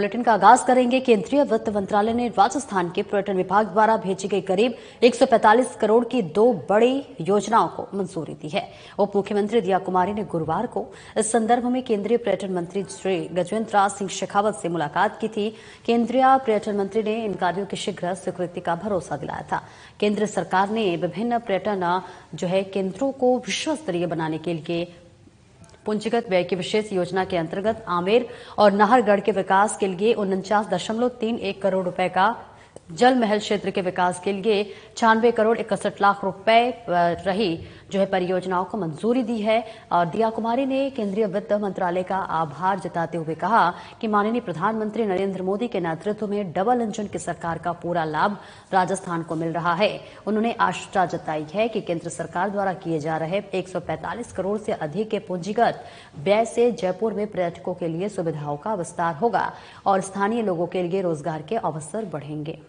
Bulletin का आगाज करेंगे। केंद्रीय वित्त मंत्रालय ने राजस्थान के पर्यटन विभाग द्वारा भेजी गई करीब 145 करोड़ की 2 बड़ी योजनाओं को मंजूरी दी है। उप मुख्यमंत्री दिया कुमारी ने गुरुवार को इस संदर्भ में केंद्रीय पर्यटन मंत्री श्री गजेंद्र राज सिंह शेखावत से मुलाकात की थी। केंद्रीय पर्यटन मंत्री ने इन कार्यों की शीघ्र स्वीकृति का भरोसा दिलाया था। केंद्र सरकार ने विभिन्न पर्यटन केंद्रों को विश्व स्तरीय बनाने के लिए पूंजीगत व्यय की विशेष योजना के अंतर्गत आमेर और नाहरगढ़ के विकास के लिए 49.31 करोड़ रुपए का, जल महल क्षेत्र के विकास के लिए 96 करोड़ 61 लाख रुपए रही परियोजनाओं को मंजूरी दी है। और दिया कुमारी ने केंद्रीय वित्त मंत्रालय का आभार जताते हुए कहा कि माननीय प्रधानमंत्री नरेंद्र मोदी के नेतृत्व में डबल इंजन की सरकार का पूरा लाभ राजस्थान को मिल रहा है। उन्होंने आशा जताई है कि केंद्र सरकार द्वारा किए जा रहे 145 करोड़ से अधिक के पूंजीगत व्यय से जयपुर में पर्यटकों के लिए सुविधाओं का विस्तार होगा और स्थानीय लोगों के लिए रोजगार के अवसर बढ़ेंगे।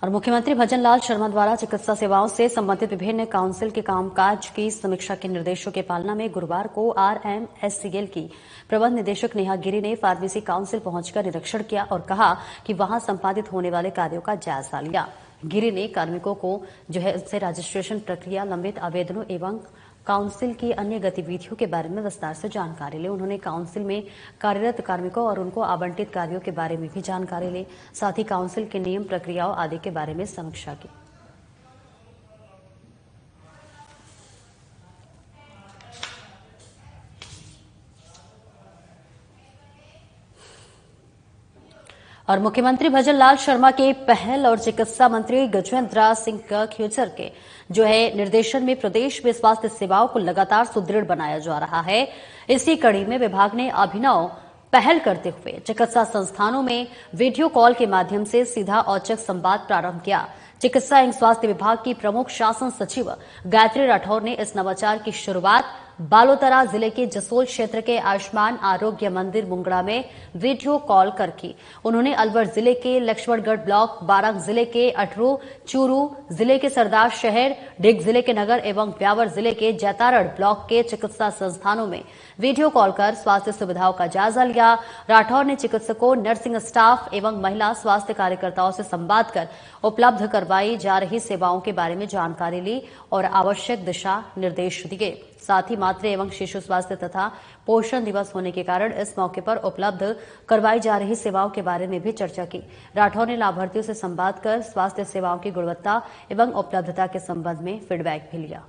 और मुख्यमंत्री भजनलाल शर्मा द्वारा चिकित्सा सेवाओं से संबंधित विभिन्न काउंसिल के कामकाज की समीक्षा के निर्देशों के पालना में गुरुवार को RMSCL की प्रबंध निदेशक नेहा गिरी ने फार्मेसी काउंसिल पहुंचकर निरीक्षण किया और कहा कि वहां संपादित होने वाले कार्यों का जायजा लिया। गिरी ने कार्मिकों को उससे रजिस्ट्रेशन प्रक्रिया, लंबित आवेदनों एवं काउंसिल की अन्य गतिविधियों के बारे में विस्तार से जानकारी ली। उन्होंने काउंसिल में कार्यरत कार्मिकों और उनको आवंटित कार्यों के बारे में भी जानकारी ली। साथ ही काउंसिल के नियम, प्रक्रियाओं आदि के बारे में समीक्षा की। और मुख्यमंत्री भजनलाल शर्मा के पहल और चिकित्सा मंत्री गजेंद्र सिंह खेचर के निर्देशन में प्रदेश में स्वास्थ्य सेवाओं को लगातार सुदृढ़ बनाया जा रहा है। इसी कड़ी में विभाग ने अभिनव पहल करते हुए चिकित्सा संस्थानों में वीडियो कॉल के माध्यम से सीधा औचक संवाद प्रारंभ किया। चिकित्सा एवं स्वास्थ्य विभाग की प्रमुख शासन सचिव गायत्री राठौर ने इस नवाचार की शुरुआत बालोतरा जिले के जसोल क्षेत्र के आयुष्मान आरोग्य मंदिर मुंगड़ा में वीडियो कॉल कर की। उन्होंने अलवर जिले के लक्ष्मणगढ़ ब्लॉक, बारां जिले के अटरू, चूरू जिले के सरदार शहर, डिग जिले के नगर एवं ब्यावर जिले के जैतारड़ ब्लॉक के चिकित्सा संस्थानों में वीडियो कॉल कर स्वास्थ्य सुविधाओं का जायजा लिया। राठौर ने चिकित्सकों, नर्सिंग स्टाफ एवं महिला स्वास्थ्य कार्यकर्ताओं से संवाद कर उपलब्ध करवाई जा रही सेवाओं के बारे में जानकारी ली और आवश्यक दिशा निर्देश दिए। साथ ही मातृ एवं शिशु स्वास्थ्य तथा पोषण दिवस होने के कारण इस मौके पर उपलब्ध करवाई जा रही सेवाओं के बारे में भी चर्चा की। राठौर ने लाभार्थियों से संवाद कर स्वास्थ्य सेवाओं की गुणवत्ता एवं उपलब्धता के संबंध में फीडबैक भी लिया।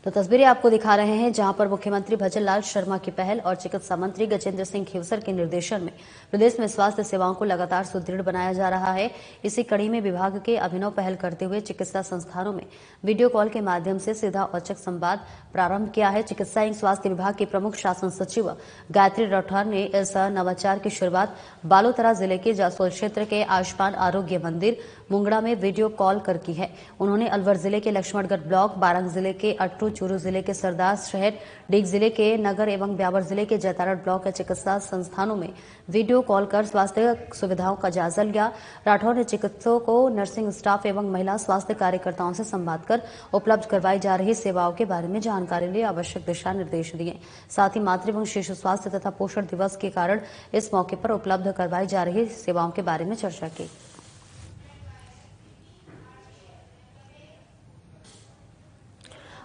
तो तस्वीरें आपको दिखा रहे हैं जहां पर मुख्यमंत्री भजनलाल शर्मा की पहल और चिकित्सा मंत्री गजेंद्र सिंह खेवसर के निर्देशन में प्रदेश में स्वास्थ्य सेवाओं को लगातार सुदृढ़ बनाया जा रहा है। इसी कड़ी में विभाग के अभिनव पहल करते हुए चिकित्सा संस्थानों में वीडियो कॉल के माध्यम से सीधा औचक संवाद प्रारंभ किया है। चिकित्सा एवं स्वास्थ्य विभाग के प्रमुख शासन सचिव गायत्री राठौर ने इस नवाचार की शुरुआत बालोतरा जिले के जसोल क्षेत्र के आयुष्मान आरोग्य मंदिर मुंगड़ा में वीडियो कॉल कर की है। उन्होंने अलवर जिले के लक्ष्मणगढ़ ब्लॉक, बारां जिले के अटरू, चूरू जिले के सरदार शहर, डिग जिले के नगर एवं ब्यावर जिले के जैतारड़ ब्लॉक के चिकित्सा संस्थानों में वीडियो कॉल कर स्वास्थ्य सुविधाओं का जायजा लिया। राठौर ने चिकित्सकों को, नर्सिंग स्टाफ एवं महिला स्वास्थ्य कार्यकर्ताओं से संवाद कर उपलब्ध करवाई जा रही सेवाओं के बारे में जानकारी ली, आवश्यक दिशा निर्देश दिए। साथ ही मातृ एवं शिशु स्वास्थ्य तथा पोषण दिवस के कारण इस मौके पर उपलब्ध करवाई जा रही सेवाओं के बारे में चर्चा की।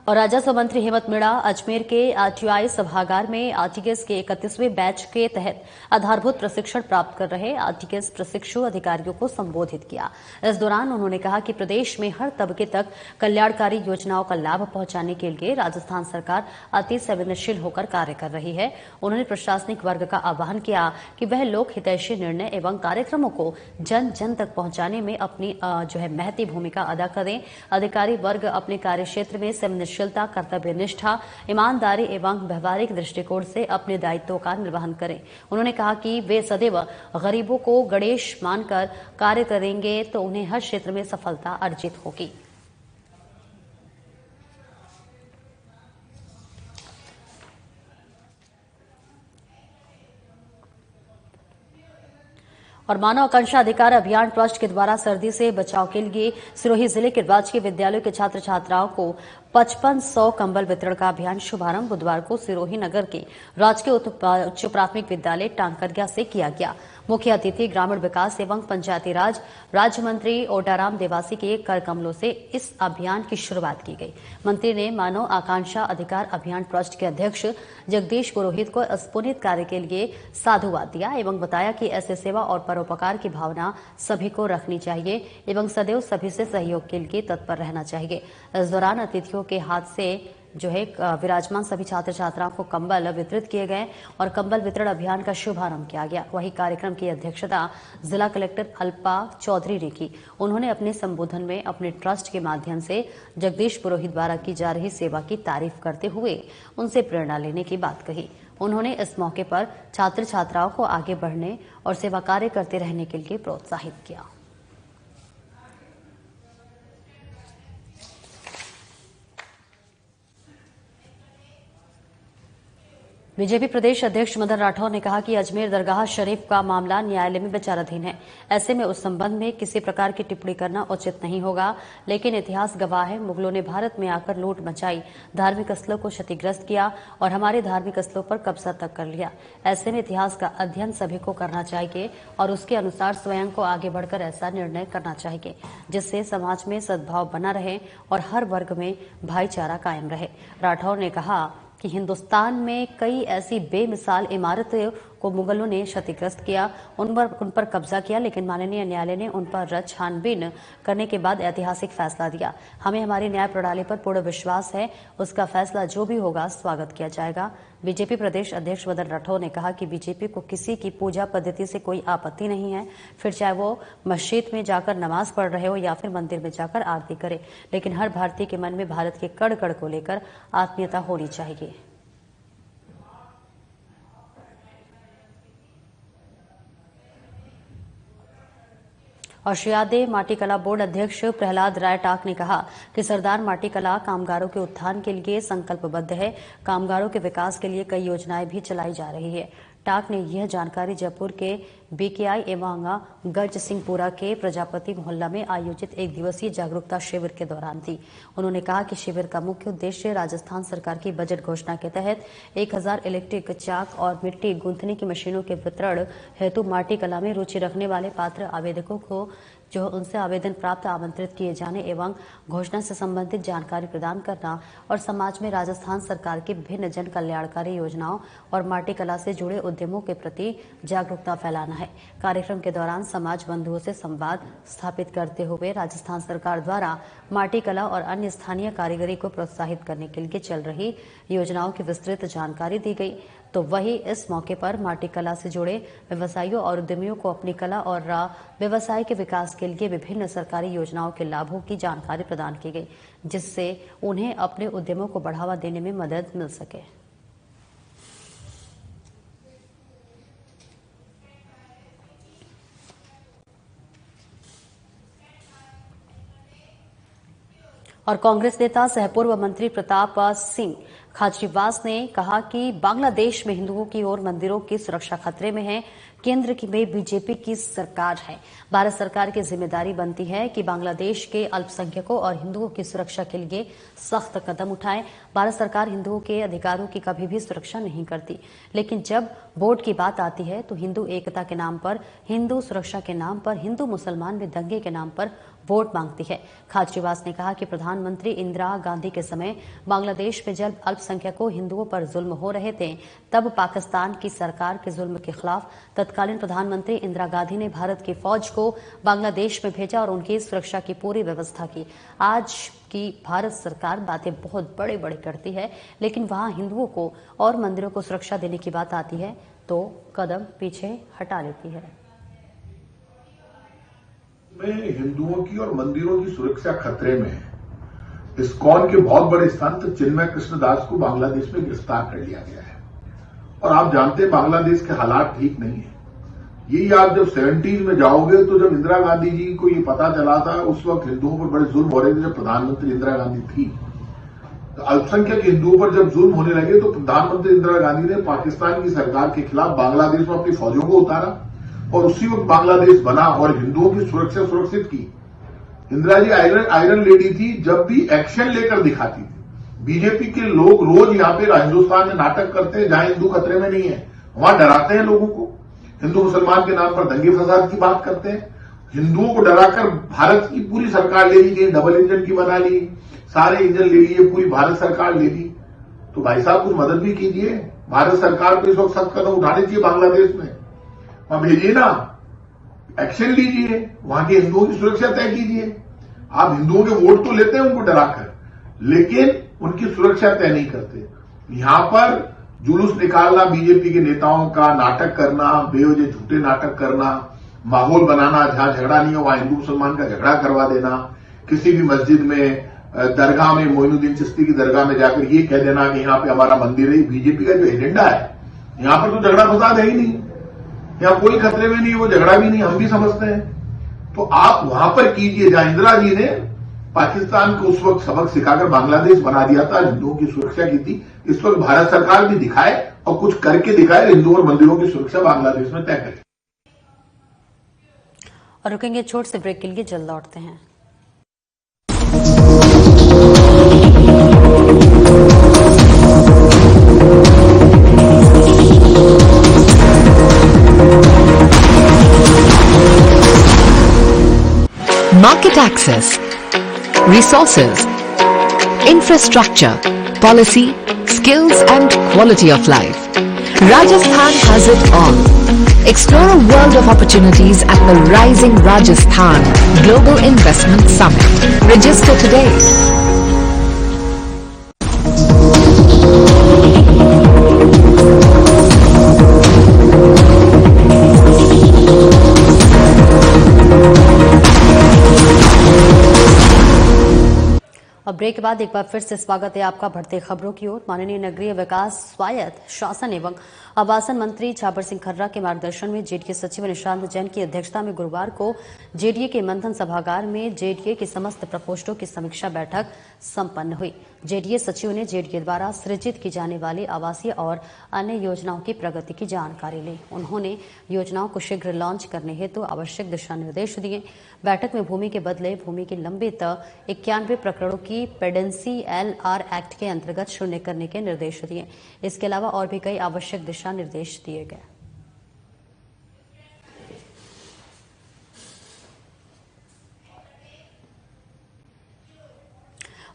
और राजस्व मंत्री हेमंत मीणा अजमेर के RTI सभागार में आरटीजीएस के 31वें बैच के तहत आधारभूत प्रशिक्षण प्राप्त कर रहे आरटीजीएस प्रशिक्षु अधिकारियों को संबोधित किया। इस दौरान उन्होंने कहा कि प्रदेश में हर तबके तक कल्याणकारी योजनाओं का लाभ पहुंचाने के लिए राजस्थान सरकार अति संवेदनशील होकर कार्य कर रही है। उन्होंने प्रशासनिक वर्ग का आह्वान किया कि वह लोक हितैषी निर्णय एवं कार्यक्रमों को जन जन तक पहुंचाने में अपनी महती भूमिका अदा करें। अधिकारी वर्ग अपने कार्यक्षेत्र में संवेदनशीलता, कर्तव्यनिष्ठा, ईमानदारी एवं व्यवहारिक दृष्टिकोण से अपने दायित्वों का निर्वहन करें। उन्होंने कहा कि वे सदैव गरीबों को गणेश मानकर कार्य करेंगे तो उन्हें हर क्षेत्र में सफलता अर्जित होगी। और मानव आकांक्षा अधिकार अभियान ट्रस्ट के द्वारा सर्दी से बचाव के लिए सिरोही जिले के राजकीय विद्यालयों के छात्र छात्राओं को 5500 कंबल वितरण का अभियान शुभारंभ बुधवार को सिरोही नगर के राजकीय उच्च प्राथमिक विद्यालय टांकरिया से किया गया। मुख्य अतिथि ग्रामीण विकास एवं पंचायती राज राज्य मंत्री ओटाराम देवासी के कर कमलों से इस अभियान की शुरुआत की गई। मंत्री ने मानव आकांक्षा अधिकार अभियान ट्रस्ट के अध्यक्ष जगदीश पुरोहित को इस पुनीत कार्य के लिए साधुवाद दिया एवं बताया कि ऐसे सेवा और परोपकार की भावना सभी को रखनी चाहिए एवं सदैव सभी से सहयोग के लिए तत्पर रहना चाहिए। इस दौरान अतिथियों के हाथ से विराजमान सभी छात्र छात्राओं को कंबल वितरित किए गए और कंबल वितरण अभियान का शुभारंभ किया गया। वहीं कार्यक्रम की अध्यक्षता जिला कलेक्टर अल्पा चौधरी ने की। उन्होंने अपने संबोधन में अपने ट्रस्ट के माध्यम से जगदीश पुरोहित द्वारा की जा रही सेवा की तारीफ करते हुए उनसे प्रेरणा लेने की बात कही। उन्होंने इस मौके पर छात्र छात्राओं को आगे बढ़ने और सेवा कार्य करते रहने के लिए प्रोत्साहित किया। बीजेपी प्रदेश अध्यक्ष मदन राठौर ने कहा कि अजमेर दरगाह शरीफ का मामला न्यायालय में विचाराधीन है। ऐसे में उस संबंध में किसी प्रकार की टिप्पणी करना उचित नहीं होगा, लेकिन इतिहास गवाह है मुगलों ने भारत में आकर लूट मचाई, धार्मिक स्थलों को क्षतिग्रस्त किया और हमारे धार्मिक स्थलों पर कब्जा तक कर लिया। ऐसे में इतिहास का अध्ययन सभी को करना चाहिए और उसके अनुसार स्वयं को आगे बढ़कर ऐसा निर्णय करना चाहिए जिससे समाज में सद्भाव बना रहे और हर वर्ग में भाईचारा कायम रहे। राठौर ने कहा कि हिंदुस्तान में कई ऐसी बेमिसाल इमारतें को मुगलों ने क्षतिग्रस्त किया, उन पर कब्जा किया, लेकिन माननीय न्यायालय ने उन पर छानबीन करने के बाद ऐतिहासिक फैसला दिया। हमें हमारी न्याय प्रणाली पर पूर्ण विश्वास है, उसका फैसला जो भी होगा स्वागत किया जाएगा। बीजेपी प्रदेश अध्यक्ष मदन राठौर ने कहा कि बीजेपी को किसी की पूजा पद्धति से कोई आपत्ति नहीं है, फिर चाहे वो मस्जिद में जाकर नमाज पढ़ रहे हो या फिर मंदिर में जाकर आरती करे, लेकिन हर भारतीय के मन में भारत के कण कण को लेकर आत्मीयता होनी चाहिए। और श्रीयादे माटीकला बोर्ड अध्यक्ष प्रहलाद राय टाक ने कहा कि सरदार माटीकला कामगारों के उत्थान के लिए संकल्पबद्ध है। कामगारों के विकास के लिए कई योजनाएं भी चलाई जा रही है। टाक ने यह जानकारी जयपुर के बीकेआई एवं गज सिंहपुरा के प्रजापति मोहल्ला में आयोजित एक दिवसीय जागरूकता शिविर के दौरान दी। उन्होंने कहा कि शिविर का मुख्य उद्देश्य राजस्थान सरकार की बजट घोषणा के तहत 1000 इलेक्ट्रिक चाक और मिट्टी गूंथने की मशीनों के वितरण हेतु माटी कला में रुचि रखने वाले पात्र आवेदकों को जो उनसे आवेदन प्राप्त आमंत्रित किए जाने एवं घोषणा से संबंधित जानकारी प्रदान करना और समाज में राजस्थान सरकार की विभिन्न जन कल्याणकारी योजनाओं और माटी कला से जुड़े उद्यमों के प्रति जागरूकता फैलाना है। कार्यक्रम के दौरान समाज बंधुओं से संवाद स्थापित करते हुए राजस्थान सरकार द्वारा माटी कला और अन्य स्थानीय कारीगरी को प्रोत्साहित करने के लिए चल रही योजनाओं की विस्तृत जानकारी दी गई। तो वही इस मौके पर माटी कला से जुड़े व्यवसायियों और उद्यमियों को अपनी कला और व्यवसाय के विकास के लिए विभिन्न सरकारी योजनाओं के लाभों की जानकारी प्रदान की गई, जिससे उन्हें अपने उद्यमों को बढ़ावा देने में मदद मिल सके। और कांग्रेस नेता सह पूर्व मंत्री प्रताप सिंह खाचरीवास ने कहा कि बांग्लादेश में हिंदुओं की और मंदिरों की सुरक्षा खतरे में है। केंद्र में बीजेपी की सरकार है। भारत सरकार की जिम्मेदारी बनती है कि बांग्लादेश के अल्पसंख्यकों और हिंदुओं की सुरक्षा के लिए सख्त कदम उठाए। भारत सरकार हिंदुओं के अधिकारों की कभी भी सुरक्षा नहीं करती, लेकिन जब वोट की बात आती है तो हिंदू एकता के नाम पर, हिंदू सुरक्षा के नाम पर, हिंदू मुसलमान में दंगे के नाम पर वोट मांगती है। खाचरीवास ने कहा कि प्रधानमंत्री इंदिरा गांधी के समय बांग्लादेश में जब अल्पसंख्यकों हिंदुओं पर जुल्म हो रहे थे, तब पाकिस्तान की सरकार के जुल्म के खिलाफ तत्कालीन प्रधानमंत्री इंदिरा गांधी ने भारत की फौज को बांग्लादेश में भेजा और उनकी सुरक्षा की पूरी व्यवस्था की। आज की भारत सरकार बातें बहुत बड़े बड़े करती है, लेकिन वहां हिंदुओं को और मंदिरों को सुरक्षा देने की बात आती है तो कदम पीछे हटा लेती है। में हिंदुओं की और मंदिरों की सुरक्षा खतरे में है। इस्कॉन के बहुत बड़े संत चिन्मय कृष्ण दास को बांग्लादेश में गिरफ्तार कर लिया गया है और आप जानते हैं बांग्लादेश के हालात ठीक नहीं है। यही आप जब 70s में जाओगे तो जब इंदिरा गांधी जी को ये पता चला था, उस वक्त हिंदुओं पर बड़े जुल्म हो रहे थे। जब प्रधानमंत्री इंदिरा गांधी थी तो अल्पसंख्यक हिंदुओं पर जब जुल्म होने लगे तो प्रधानमंत्री इंदिरा गांधी ने पाकिस्तान की सरकार के खिलाफ बांग्लादेश में अपनी फौजों को उतारा। और उसी वक्त बांग्लादेश बना और हिंदुओं की सुरक्षा सुरक्षित की। इंदिरा जी आयरन लेडी थी, जब भी एक्शन लेकर दिखाती थी। बीजेपी के लोग रोज यहाँ पे हिंदुस्तान में नाटक करते हैं जहां हिंदू खतरे में नहीं है, वहां डराते हैं लोगों को, हिंदू मुसलमान के नाम पर दंगे फसाद की बात करते हैं। हिंदुओं को डराकर भारत की पूरी सरकार ले ली गई, डबल इंजन की बना ली, सारे इंजन ले लिए, पूरी भारत सरकार ले ली। तो भाई साहब कुछ मदद भी कीजिए, भारत सरकार को इस वक्त सख्त कदम उठाने चाहिए बांग्लादेश में, वहां भेजिए ना, एक्शन लीजिए, वहां के हिंदुओं की सुरक्षा तय कीजिए। आप हिंदुओं के वोट तो लेते हैं उनको डराकर, लेकिन उनकी सुरक्षा तय नहीं करते। यहां पर जुलूस निकालना, बीजेपी के नेताओं का नाटक करना, बेवजह झूठे नाटक करना, माहौल बनाना, जहां झगड़ा नहीं हो वहां हिंदू मुसलमान का झगड़ा करवा देना, किसी भी मस्जिद में, दरगाह में, मोइनुद्दीन चिश्ती की दरगाह में जाकर ये कह देना कि यहां पे हमारा मंदिर है। बीजेपी का जो एजेंडा है, यहां पर तो झगड़ा फसाद है ही नहीं, यहां कोई खतरे में नहीं, वो झगड़ा भी नहीं, हम भी समझते हैं। तो आप वहां पर कीजिए जहां इंदिरा जी ने पाकिस्तान को उस वक्त सबक सिखाकर बांग्लादेश बना दिया था, हिंदुओं की सुरक्षा की थी। इस वक्त भारत सरकार भी दिखाए और कुछ करके दिखाए, हिंदुओं और मंदिरों की सुरक्षा बांग्लादेश में तय करे। और रुकेंगे छोटे से ब्रेक के लिए, जल्द लौटते हैं। Market access, resources, infrastructure, policy, skills and quality of life. Rajasthan has it all. Explore a world of opportunities at the Rising Rajasthan Global Investment Summit. Register today. अब ब्रेक के बाद एक बार फिर से स्वागत है आपका बढ़ते खबरों की ओर। माननीय नगरीय विकास, स्वायत्त शासन एवं आवासन मंत्री छाबर सिंह खर्रा के मार्गदर्शन में जेडीए सचिव निशांत जैन की अध्यक्षता में गुरुवार को जेडीए के मंथन सभागार में जेडीए के समस्त प्रकोष्ठों की समीक्षा बैठक संपन्न हुई। जेडीए सचिव ने जेडीए द्वारा सृजित की जाने वाली आवासीय और अन्य योजनाओं की प्रगति की जानकारी ली। उन्होंने योजनाओं को शीघ्र लॉन्च करने हेतु आवश्यक दिशा निर्देश दिए। बैठक में भूमि के बदले भूमि की लंबित 91 प्रकरणों की पेडेंसी LR एक्ट के अंतर्गत शून्य करने के निर्देश दिए। इसके अलावा और भी कई आवश्यक दिशा निर्देश दिए गए।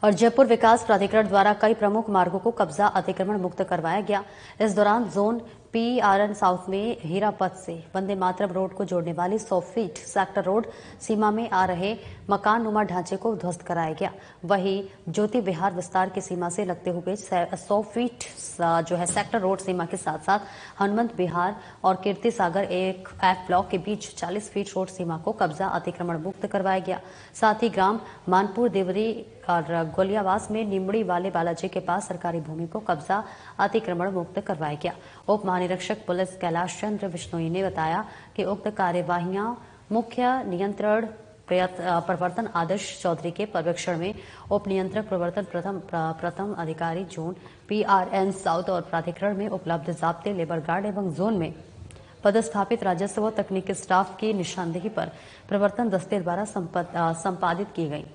और जयपुर विकास प्राधिकरण द्वारा कई प्रमुख मार्गों को कब्जा अतिक्रमण मुक्त करवाया गया। इस दौरान जोन PRN साउथ में हीरापथ से वंदे मातरम रोड को जोड़ने वाली 100 फीट सेक्टर रोड सीमा में आ रहे मकान नुमा ढांचे को ध्वस्त कराया गया। वहीं ज्योति विहार विस्तार की सीमा से लगते हुए 100 फीट जो है सेक्टर रोड सीमा के साथ साथ हनुमंत विहार और कीर्ति सागर एक F ब्लॉक के बीच 40 फीट रोड सीमा को कब्जा अतिक्रमण मुक्त करवाया गया। साथ ही ग्राम मानपुर देवरी और गोलियावास में निमड़ी वाले बालाजी के पास सरकारी भूमि को कब्जा अतिक्रमण मुक्त करवाया गया। उप महानिरीक्षक पुलिस कैलाश चंद्र विश्नोई ने बताया कि उक्त कार्यवाहियां मुख्य नियंत्रण प्रवर्तन आदर्श चौधरी के पर्यवेक्षण में उप नियंत्रक प्रवर्तन प्रथम अधिकारी जोन PRN साउथ और प्राधिकरण में उपलब्ध जाब्ते, लेबर गार्ड एवं जोन में पदस्थापित राजस्व व तकनीकी स्टाफ की निशानदेही पर प्रवर्तन दस्ते द्वारा संपादित की गई।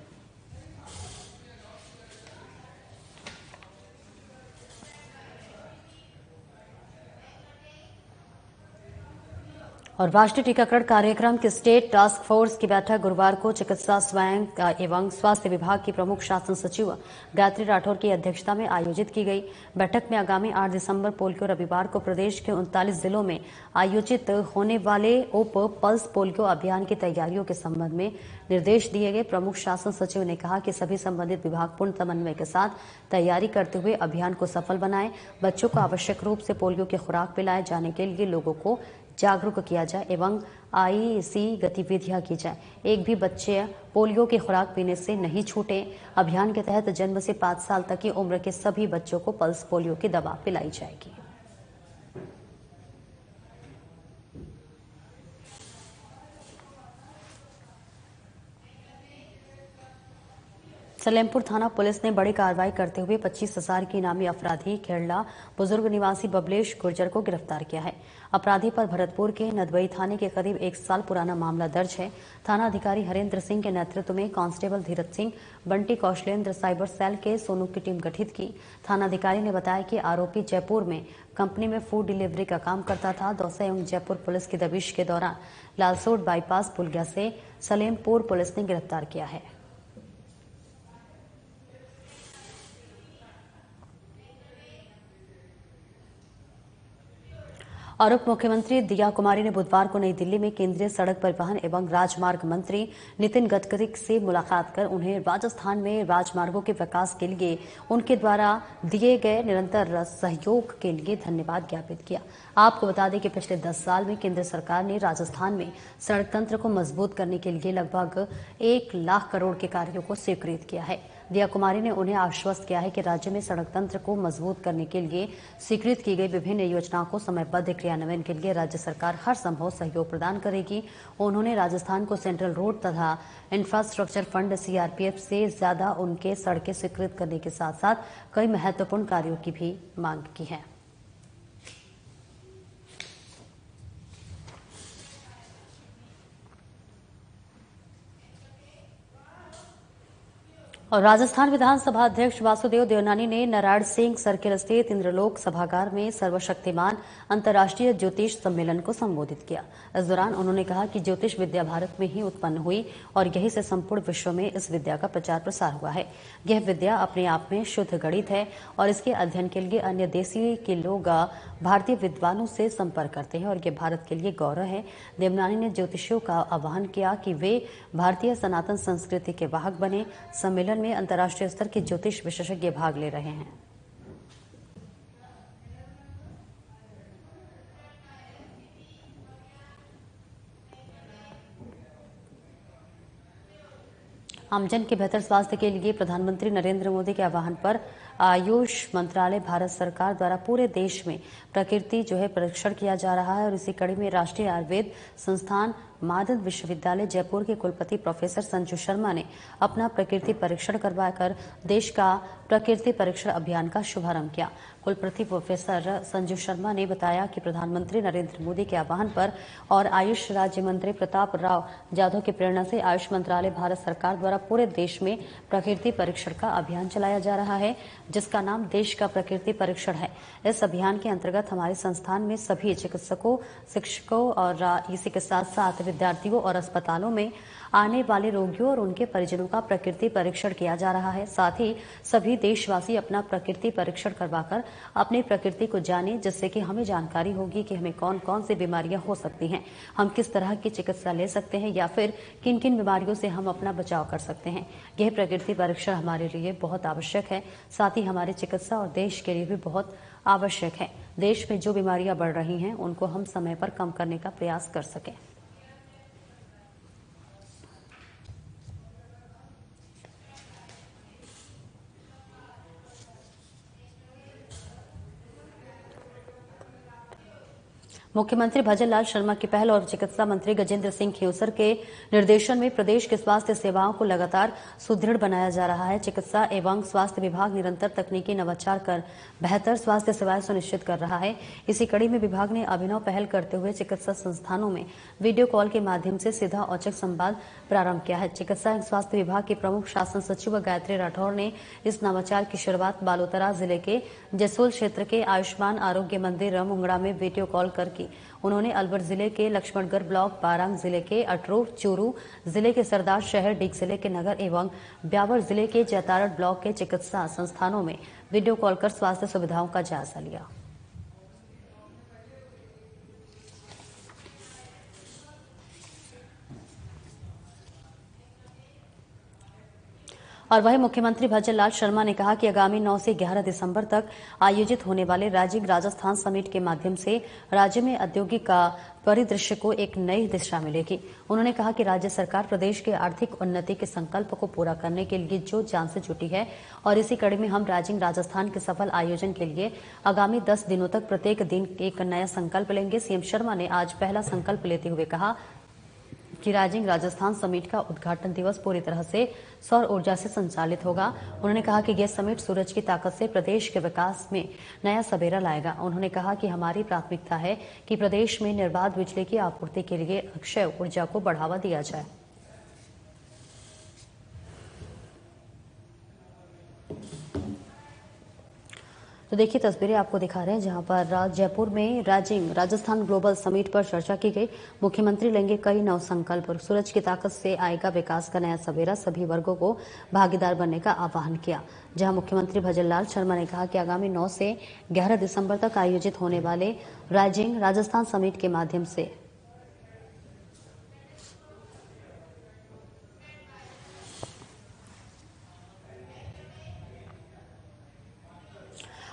और राष्ट्रीय टीकाकरण कार्यक्रम की स्टेट टास्क फोर्स की बैठक गुरुवार को चिकित्सा स्वयं एवं स्वास्थ्य विभाग की प्रमुख शासन सचिव गायत्री राठौर की अध्यक्षता में आयोजित की गई। बैठक में आगामी 8 दिसंबर पोलियो रविवार को प्रदेश के 39 जिलों में आयोजित होने वाले उप पल्स पोलियो अभियान की तैयारियों के संबंध में निर्देश दिए गए। प्रमुख शासन सचिव ने कहा कि सभी संबंधित विभाग पूर्ण समन्वय के साथ तैयारी करते हुए अभियान को सफल बनाएं। बच्चों को आवश्यक रूप से पोलियो की खुराक पिलाए जाने के लिए लोगों को जागरूक किया जाए एवं IC गतिविधियां की जाए। एक भी बच्चे पोलियो की खुराक पीने से नहीं छूटे। अभियान के तहत जन्म से 5 साल तक की उम्र के सभी बच्चों को पल्स पोलियो की दवा पिलाई जाएगी। सलेमपुर थाना पुलिस ने बड़ी कार्रवाई करते हुए 25,000 के इनामी अपराधी खेड़ला बुजुर्ग निवासी बबलेश गुर्जर को गिरफ्तार किया है। अपराधी पर भरतपुर के नदबई थाने के करीब 1 साल पुराना मामला दर्ज है। थाना अधिकारी हरेंद्र सिंह के नेतृत्व में constable Dheeraj Singh, Bunty Kaushalendra cyber cell के सोनू की टीम गठित की। थाना अधिकारी ने बताया कि आरोपी जयपुर में कंपनी में फूड डिलीवरी का काम करता था। दौसा एवं जयपुर पुलिस की दबिश के दौरान लालसोट बाईपास पुलिया से सलेमपुर पुलिस ने गिरफ्तार किया है। और उप मुख्यमंत्री दिया कुमारी ने बुधवार को नई दिल्ली में केंद्रीय सड़क परिवहन एवं राजमार्ग मंत्री नितिन गडकरी से मुलाकात कर उन्हें राजस्थान में राजमार्गों के विकास के लिए उनके द्वारा दिए गए निरंतर सहयोग के लिए धन्यवाद ज्ञापित किया। आपको बता दें कि पिछले 10 साल में केंद्र सरकार ने राजस्थान में सड़क तंत्र को मजबूत करने के लिए लगभग 1 लाख करोड़ के कार्यों को स्वीकृत किया है। दिया कुमारी ने उन्हें आश्वस्त किया है कि राज्य में सड़क तंत्र को मजबूत करने के लिए स्वीकृत की गई विभिन्न योजनाओं को समयबद्ध क्रियान्वयन के लिए राज्य सरकार हर संभव सहयोग प्रदान करेगी। उन्होंने राजस्थान को सेंट्रल रोड तथा इंफ्रास्ट्रक्चर फंड सीआरपीएफ से ज्यादा उनके सड़कें स्वीकृत करने के साथ साथ कई महत्वपूर्ण कार्यों की भी मांग की है। और राजस्थान विधानसभा अध्यक्ष वासुदेव देवनानी ने नारायण सिंह सर्किल स्थित इंद्रलोक सभागार में सर्वशक्तिमान अंतर्राष्ट्रीय ज्योतिष सम्मेलन को संबोधित किया। इस दौरान उन्होंने कहा कि ज्योतिष विद्या भारत में ही उत्पन्न हुई और यही से संपूर्ण विश्व में इस विद्या का प्रचार प्रसार हुआ है। यह विद्या अपने आप में शुद्ध गणित है और इसके अध्ययन के लिए अन्य देशी के लोग भारतीय विद्वानों से संपर्क करते हैं और यह भारत के लिए गौरव है। देवनानी ने ज्योतिषियों का आह्वान किया कि वे भारतीय सनातन संस्कृति के वाहक बने। सम्मेलन में अंतर्राष्ट्रीय स्तर के ज्योतिष विशेषज्ञ भाग ले रहे हैं। आमजन के बेहतर स्वास्थ्य के लिए प्रधानमंत्री नरेंद्र मोदी के आह्वान पर आयुष मंत्रालय भारत सरकार द्वारा पूरे देश में प्रकृति परीक्षण किया जा रहा है और इसी कड़ी में राष्ट्रीय आयुर्वेद संस्थान मानद विश्वविद्यालय जयपुर के कुलपति प्रोफेसर संजू शर्मा ने अपना प्रकृति परीक्षण करवाकर देश का प्रकृति परीक्षण अभियान का शुभारंभ किया। कुलपति प्रोफेसर संजू शर्मा ने बताया कि प्रधानमंत्री नरेंद्र मोदी के आह्वान पर और आयुष राज्य मंत्री प्रताप राव जाधव की प्रेरणा से आयुष मंत्रालय भारत सरकार द्वारा पूरे देश में प्रकृति परीक्षण का अभियान चलाया जा रहा है, जिसका नाम देश का प्रकृति परीक्षण है। इस अभियान के अंतर्गत हमारे संस्थान में सभी चिकित्सकों, शिक्षकों और इसी के साथ साथ विद्यार्थियों और अस्पतालों में आने वाले रोगियों और उनके परिजनों का प्रकृति परीक्षण किया जा रहा है। साथ ही सभी देशवासी अपना प्रकृति परीक्षण करवाकर अपनी प्रकृति को जानें, जिससे कि हमें जानकारी होगी कि हमें कौन कौन सी बीमारियां हो सकती हैं, हम किस तरह की चिकित्सा ले सकते हैं या फिर किन किन बीमारियों से हम अपना बचाव कर सकते हैं। यह प्रकृति परीक्षण हमारे लिए बहुत आवश्यक है, साथ ही हमारी चिकित्सा और देश के लिए भी बहुत आवश्यक है। देश में जो बीमारियां बढ़ रही हैं उनको हम समय पर कम करने का प्रयास कर सकें। मुख्यमंत्री भजनलाल शर्मा की पहल और चिकित्सा मंत्री गजेंद्र सिंह खेवसर के निर्देशन में प्रदेश के स्वास्थ्य सेवाओं को लगातार सुदृढ़ बनाया जा रहा है। चिकित्सा एवं स्वास्थ्य विभाग निरंतर तकनीकी नवाचार कर बेहतर स्वास्थ्य सेवाएं सुनिश्चित कर रहा है। इसी कड़ी में विभाग ने अभिनव पहल करते हुए चिकित्सा संस्थानों में वीडियो कॉल के माध्यम से सीधा औचक संवाद प्रारंभ किया है। चिकित्सा एवं स्वास्थ्य विभाग के प्रमुख शासन सचिव गायत्री राठौर ने इस नवाचार की शुरुआत बालोतरा जिले के जसोल क्षेत्र के आयुष्मान आरोग्य मंदिर मुंगड़ा में वीडियो कॉल करके उन्होंने अलवर जिले के लक्ष्मणगढ़ ब्लॉक, बारांग जिले के अटरू, चूरू जिले के सरदार शहर, डीग जिले के नगर एवं ब्यावर जिले के जैतारड़ ब्लॉक के चिकित्सा संस्थानों में वीडियो कॉल कर स्वास्थ्य सुविधाओं का जायजा लिया। और वहीं मुख्यमंत्री भजनलाल शर्मा ने कहा कि आगामी 9 से 11 दिसंबर तक आयोजित होने वाले राजीव राजस्थान समिट के माध्यम से राज्य में औद्योगिक परिदृश्य को एक नई दिशा मिलेगी। उन्होंने कहा कि राज्य सरकार प्रदेश के आर्थिक उन्नति के संकल्प को पूरा करने के लिए जो जान से जुटी है और इसी कड़ी में हम राजीव राजस्थान के सफल आयोजन के लिए आगामी 10 दिनों तक प्रत्येक दिन एक नया संकल्प लेंगे। सीएम शर्मा ने आज पहला संकल्प लेते हुए कहा कि राइजिंग राजस्थान समिट का उद्घाटन दिवस पूरी तरह से सौर ऊर्जा से संचालित होगा। उन्होंने कहा कि यह समिट सूरज की ताकत से प्रदेश के विकास में नया सवेरा लाएगा। उन्होंने कहा कि हमारी प्राथमिकता है कि प्रदेश में निर्बाध बिजली की आपूर्ति के लिए अक्षय ऊर्जा को बढ़ावा दिया जाए। तो देखिए तस्वीरें आपको दिखा रहे हैं जहां पर जयपुर में राइजिंग राजस्थान ग्लोबल समिट पर चर्चा की गई। मुख्यमंत्री लेंगे कई नव संकल्प। सूरज की ताकत से आएगा विकास का नया सवेरा। सभी वर्गों को भागीदार बनने का आह्वान किया। जहां मुख्यमंत्री भजनलाल शर्मा ने कहा कि आगामी 9 से 11 दिसंबर तक आयोजित होने वाले राइजिंग राजस्थान समिट के माध्यम से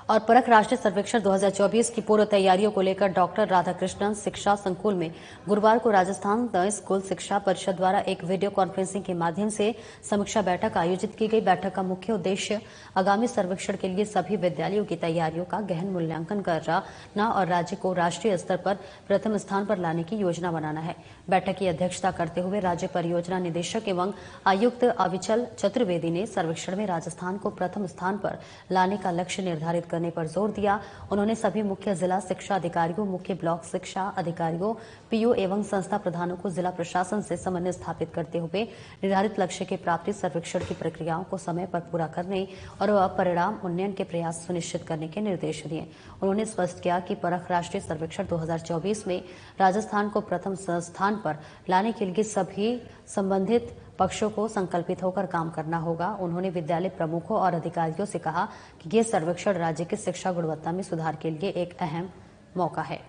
और परख राष्ट्रीय सर्वेक्षण 2024 की पूर्व तैयारियों को लेकर डॉक्टर राधाकृष्णन शिक्षा संकुल में गुरुवार को राजस्थान स्कूल शिक्षा परिषद द्वारा एक वीडियो कॉन्फ्रेंसिंग के माध्यम से समीक्षा बैठक आयोजित की गई। बैठक का मुख्य उद्देश्य आगामी सर्वेक्षण के लिए सभी विद्यालयों की तैयारियों का गहन मूल्यांकन करना और राज्य को राष्ट्रीय स्तर पर प्रथम स्थान पर लाने की योजना बनाना है। बैठक की अध्यक्षता करते हुए राज्य परियोजना निदेशक एवं आयुक्त अविचल चतुर्वेदी ने सर्वेक्षण में राजस्थान को प्रथम स्थान पर लाने का लक्ष्य निर्धारित करने पर जोर दिया। उन्होंने सभी मुख्य जिला शिक्षा अधिकारियों, मुख्य ब्लॉक शिक्षा अधिकारियों, पीओ एवं संस्था प्रधानों को जिला प्रशासन से समन्वय स्थापित करते हुए निर्धारित लक्ष्य की प्राप्ति, सर्वेक्षण की प्रक्रियाओं को समय पर पूरा करने और परिणाम उन्नयन के प्रयास सुनिश्चित करने के निर्देश दिए। उन्होंने स्पष्ट किया कि परख राष्ट्रीय सर्वेक्षण 2024 में राजस्थान को प्रथम स्थान पर लाने के लिए सभी संबंधित पक्षों को संकल्पित होकर काम करना होगा। उन्होंने विद्यालय प्रमुखों और अधिकारियों से कहा कि यह सर्वेक्षण राज्य की शिक्षा गुणवत्ता में सुधार के लिए एक अहम मौका है।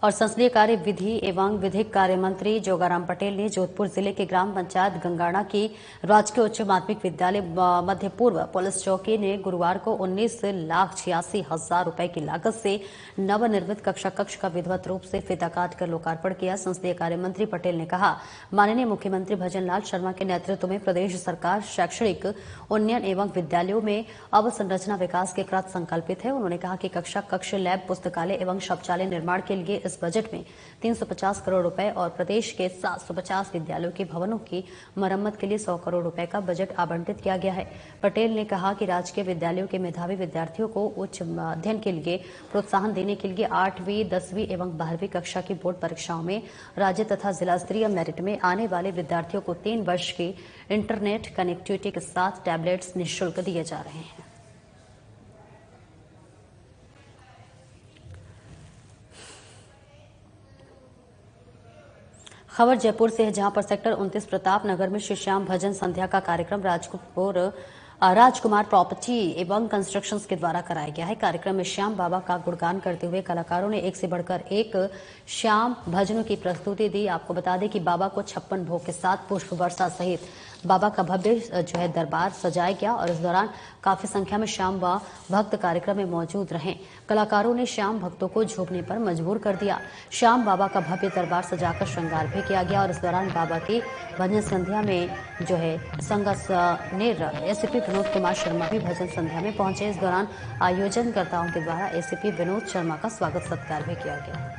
और संसदीय कार्य विधि एवं विधिक कार्य मंत्री जोगाराम पटेल ने जोधपुर जिले के ग्राम पंचायत गंगाणा की राजकीय उच्च माध्यमिक विद्यालय मध्य पूर्व पुलिस चौकी ने गुरुवार को 19,86,000 रुपए की लागत से नवनिर्मित कक्षा कक्ष का विधिवत रूप से फीता काट कर लोकार्पण किया। संसदीय कार्य मंत्री पटेल ने कहा, माननीय मुख्यमंत्री भजनलाल शर्मा के नेतृत्व में प्रदेश सरकार शैक्षणिक उन्नयन एवं विद्यालयों में अवसंरचना विकास के कृत संकल्पित है। उन्होंने कहा कि कक्षा कक्ष, लैब, पुस्तकालय एवं शौचालय निर्माण के लिए इस बजट में 350 करोड़ रुपए और प्रदेश के 750 विद्यालयों के भवनों की मरम्मत के लिए 100 करोड़ रुपए का बजट आवंटित किया गया है। पटेल ने कहा कि राजकीय विद्यालयों के मेधावी विद्यार्थियों को उच्च अध्ययन के लिए प्रोत्साहन देने के लिए 8वीं, 10वीं एवं 12वीं कक्षा की बोर्ड परीक्षाओं में राज्य तथा जिला स्तरीय मेरिट में आने वाले विद्यार्थियों को 3 वर्ष की इंटरनेट कनेक्टिविटी के साथ टैबलेट्स निःशुल्क दिए जा रहे हैं। खबर जयपुर से है, जहां पर सेक्टर 29 प्रताप नगर में श्री श्याम भजन संध्या का कार्यक्रम राजकुमार प्रॉपर्टी एवं कंस्ट्रक्शंस के द्वारा कराया गया है। कार्यक्रम में श्याम बाबा का गुणगान करते हुए कलाकारों ने एक से बढ़कर एक श्याम भजनों की प्रस्तुति दी। आपको बता दें कि बाबा को 56 भोग के साथ पुष्प वर्षा सहित बाबा का भव्य दरबार सजाया गया और इस दौरान काफी संख्या में श्याम व भक्त कार्यक्रम में मौजूद रहे। कलाकारों ने श्याम भक्तों को झूमने पर मजबूर कर दिया। श्याम बाबा का भव्य दरबार सजाकर श्रृंगार भी किया गया और इस दौरान बाबा की भजन संध्या में संगनेर एसीपी विनोद कुमार शर्मा भी भजन संध्या में पहुंचे। इस दौरान आयोजनकर्ताओं के द्वारा एसीपी विनोद शर्मा का स्वागत सत्कार भी किया गया।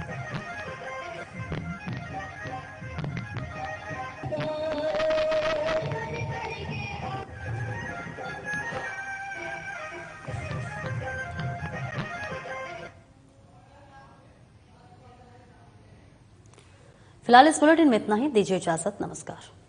फिलहाल इस बुलेटिन में इतना ही। दीजिए इजाजत। नमस्कार।